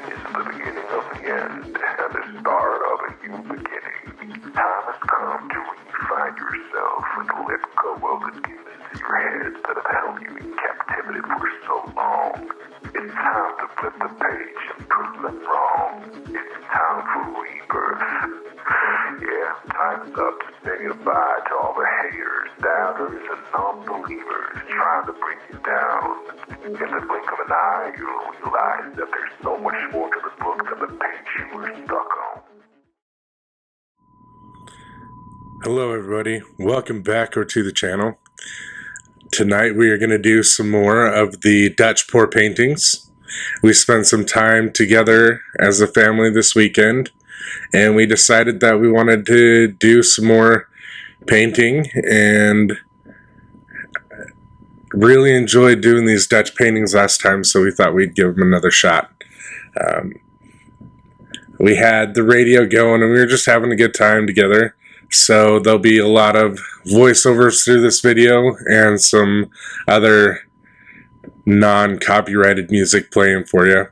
is the beginning of the end and the start of a new beginning. Time has come to redefine yourself and let go of the demons in your head that have held you in captivity for so long. It's time to flip the page and prove them wrong. It's time for rebirth. Yeah, time's up to say goodbye to all the haters, doubters, and non-believers trying to bring you down. In the blink of an eye, you'll realize that there's so much more to the book than the page you were stuck on. Hello everybody, welcome back to the channel. Tonight we are going to do some more of the Dutch pour paintings. We spent some time together as a family this weekend, and we decided that we wanted to do some more painting, and really enjoyed doing these Dutch paintings last time, so we thought we'd give them another shot. We had the radio going and we were just having a good time together, so there'll be a lot of voiceovers through this video and some other non-copyrighted music playing for you.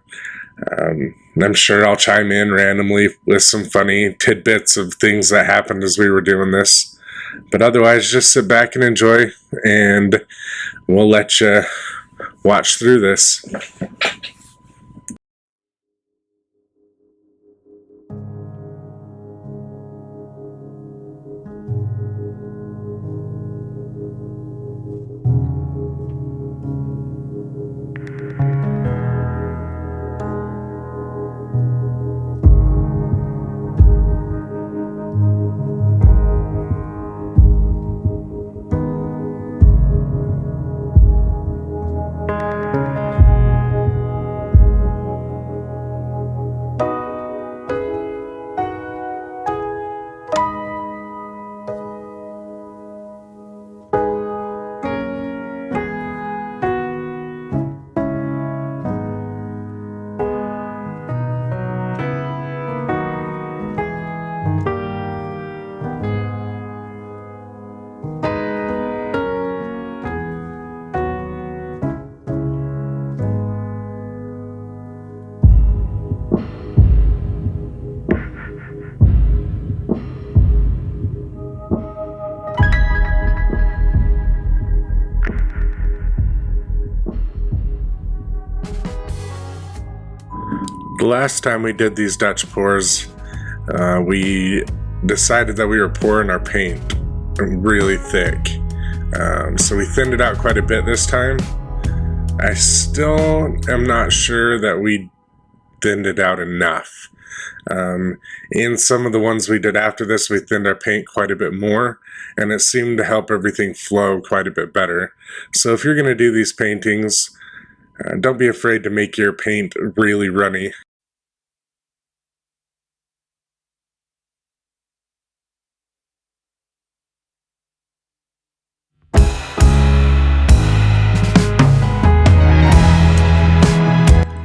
I'm sure I'll chime in randomly with some funny tidbits of things that happened as we were doing this. But otherwise, just sit back and enjoy, and we'll let you watch through this. The last time we did these Dutch pours, we decided that we were pouring our paint really thick. So we thinned it out quite a bit this time. I still am not sure that we thinned it out enough. In some of the ones we did after this, we thinned our paint quite a bit more, and it seemed to help everything flow quite a bit better. So if you're going to do these paintings, don't be afraid to make your paint really runny.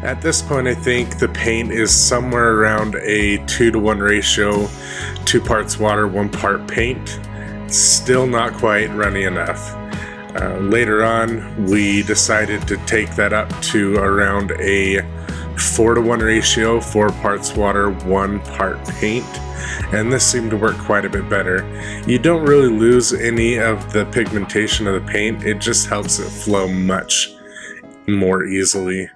At this point, I think the paint is somewhere around a 2-to-1 ratio, 2 parts water, 1 part paint. Still not quite runny enough. Later on, we decided to take that up to around a 4-to-1 ratio, 4 parts water, 1 part paint, and this seemed to work quite a bit better. You don't really lose any of the pigmentation of the paint, it just helps it flow much more easily.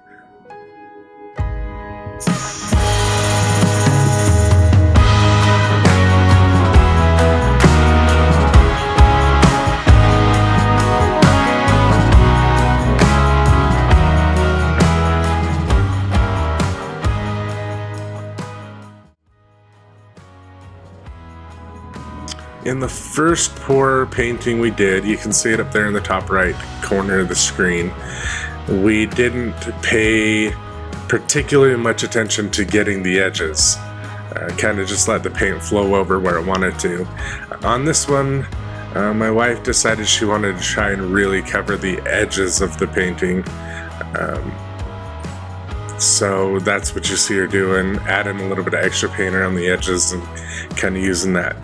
In the first pour painting we did, you can see it up there in the top right corner of the screen, we didn't pay particularly much attention to getting the edges. Kind of just let the paint flow over where it wanted to. On this one, my wife decided she wanted to try and really cover the edges of the painting. So that's what you see her doing, adding a little bit of extra paint around the edges and kind of using that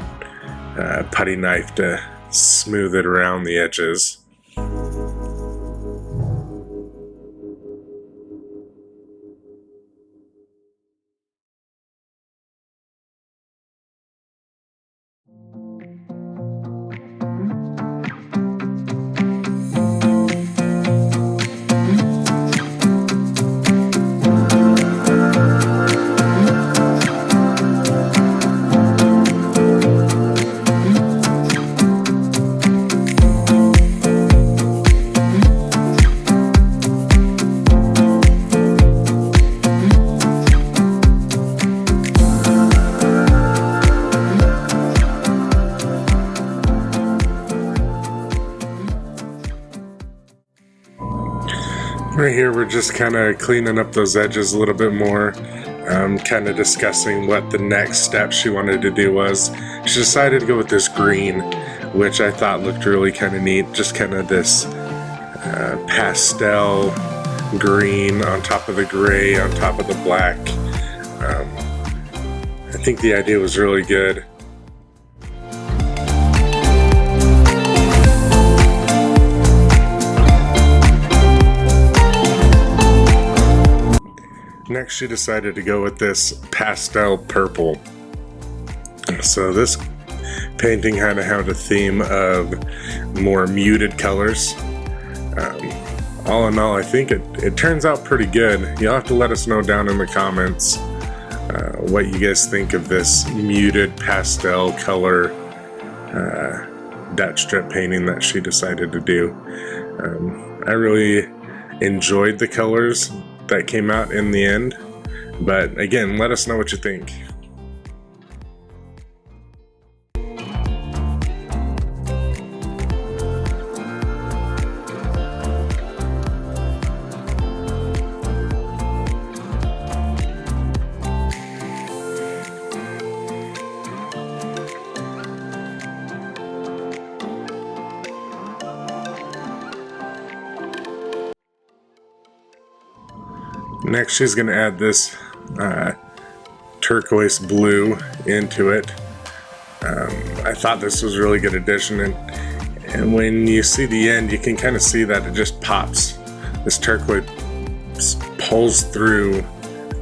putty knife to smooth it around the edges. Right here we're just kind of cleaning up those edges a little bit more, kind of discussing what the next step she wanted to do was. She decided to go with this green, which I thought looked really kind of neat, just kind of this pastel green on top of the gray on top of the black. I think the idea was really good. Next she decided to go with this pastel purple. So this painting kind of had a theme of more muted colors. All in all, I think it turns out pretty good. You'll have to let us know down in the comments what you guys think of this muted pastel color Dutch strip painting that she decided to do. I really enjoyed the colors that came out in the end, but again, let us know what you think. Next she's going to add this turquoise blue into it. I thought this was a really good addition, and when you see the end you can kind of see that it just pops. This turquoise pulls through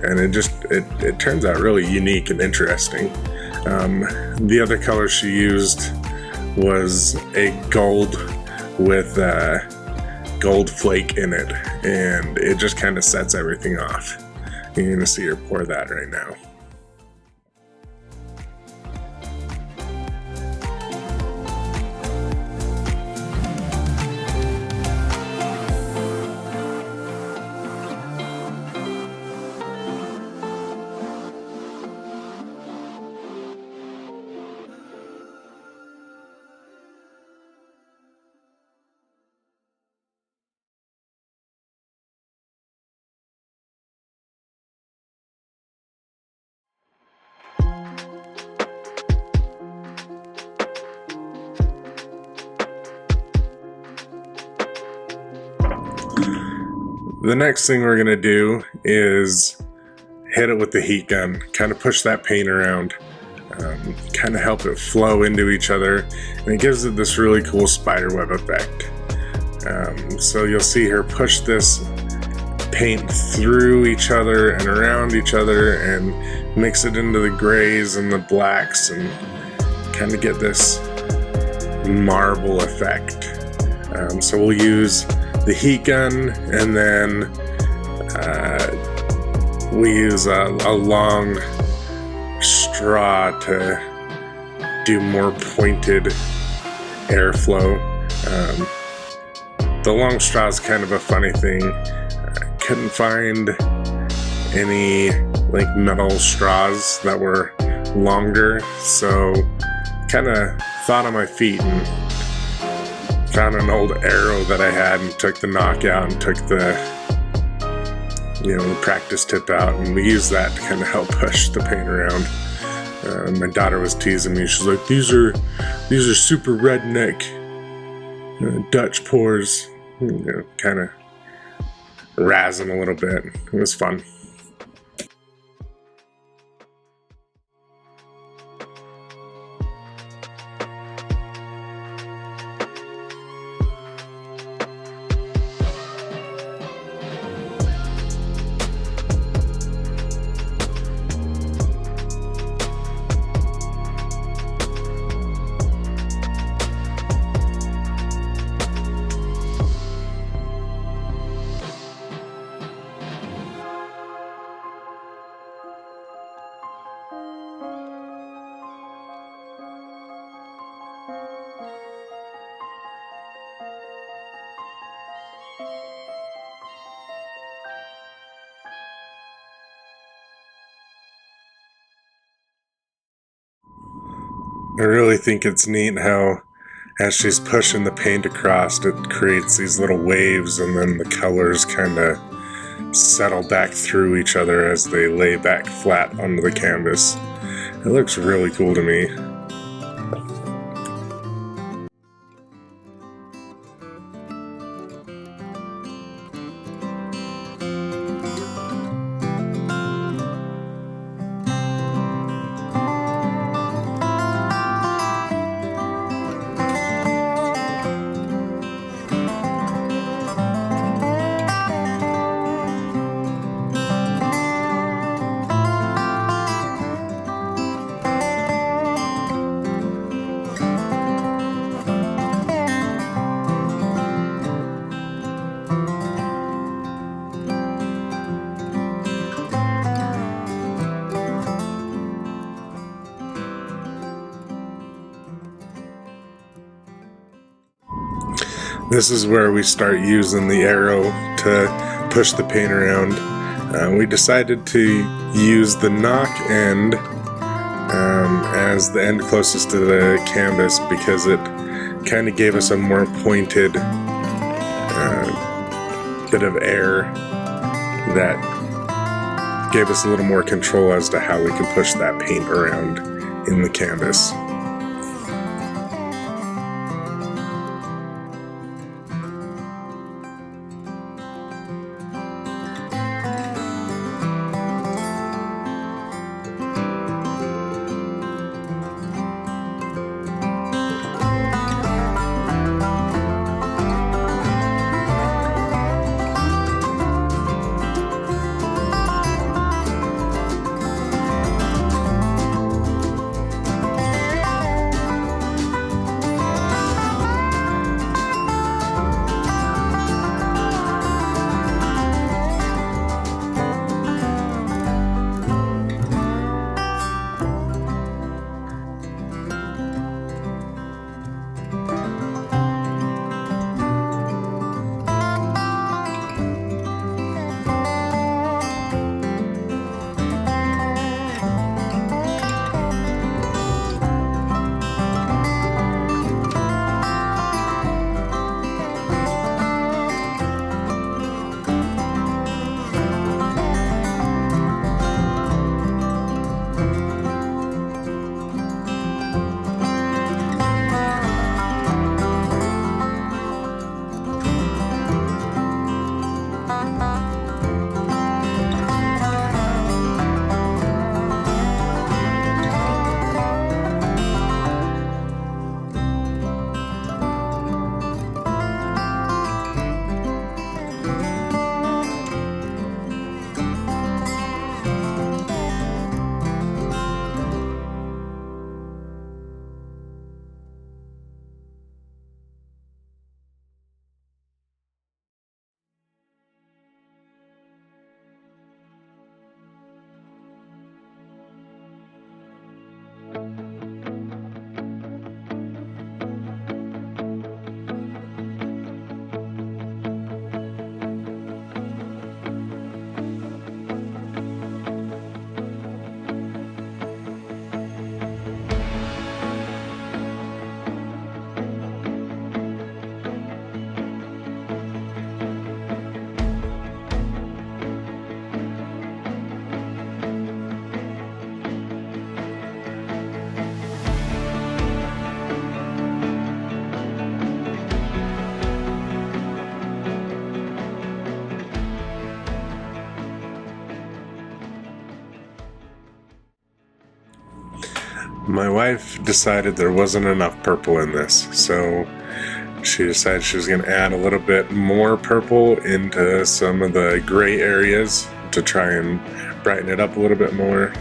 and it turns out really unique and interesting. The other color she used was a gold with gold flake in it, and it just kind of sets everything off. You're gonna see her pour that right now. The next thing we're gonna do is hit it with the heat gun, kind of push that paint around, kind of help it flow into each other, and it gives it this really cool spiderweb effect. So you'll see her push this paint through each other and around each other and mix it into the grays and the blacks and kind of get this marble effect. So we'll use the heat gun, and then we use a long straw to do more pointed airflow. The long straw is kind of a funny thing. I couldn't find any like metal straws that were longer, so kind of thought on my feet and found an old arrow that I had and took the knockout and took the the practice tip out, and we used that to kind of help push the paint around. My daughter was teasing me. She's like, these are super redneck Dutch pours, kind of razzing a little bit. It was fun. I really think it's neat how as she's pushing the paint across, it creates these little waves, and then the colors kind of settle back through each other as they lay back flat onto the canvas. It looks really cool to me. This is where we start using the arrow to push the paint around. We decided to use the knock end as the end closest to the canvas because it kind of gave us a more pointed bit of air that gave us a little more control as to how we can push that paint around in the canvas. My wife decided there wasn't enough purple in this, so she decided she was going to add a little bit more purple into some of the gray areas to try and brighten it up a little bit more.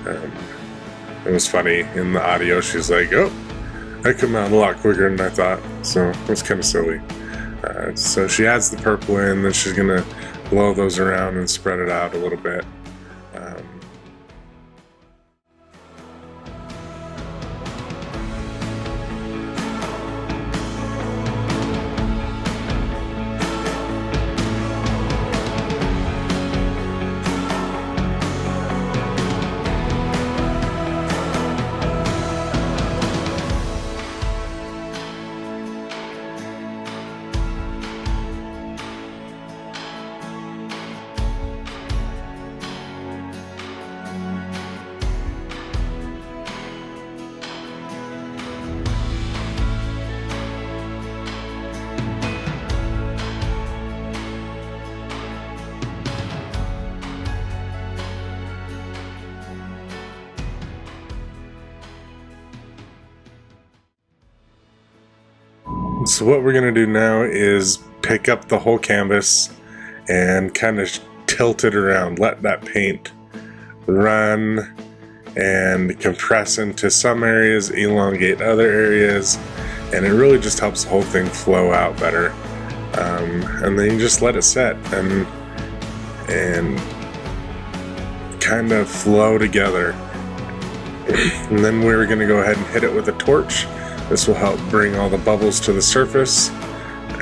It was funny in the audio. She's like, "Oh, that came out a lot quicker than I thought," so it was kind of silly. So she adds the purple in, then she's going to blow those around and spread it out a little bit. So what we're going to do now is pick up the whole canvas and kind of tilt it around, let that paint run and compress into some areas, elongate other areas, and it really just helps the whole thing flow out better. And then you just let it set and kind of flow together. And then we're going to go ahead and hit it with a torch. This will help bring all the bubbles to the surface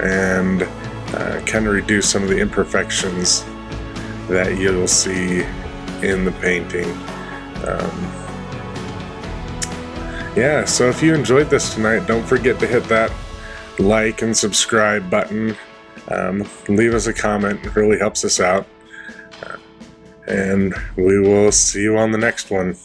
and kind of reduce some of the imperfections that you'll see in the painting. Yeah, so if you enjoyed this tonight, don't forget to hit that like and subscribe button. Leave us a comment, it really helps us out. And we will see you on the next one.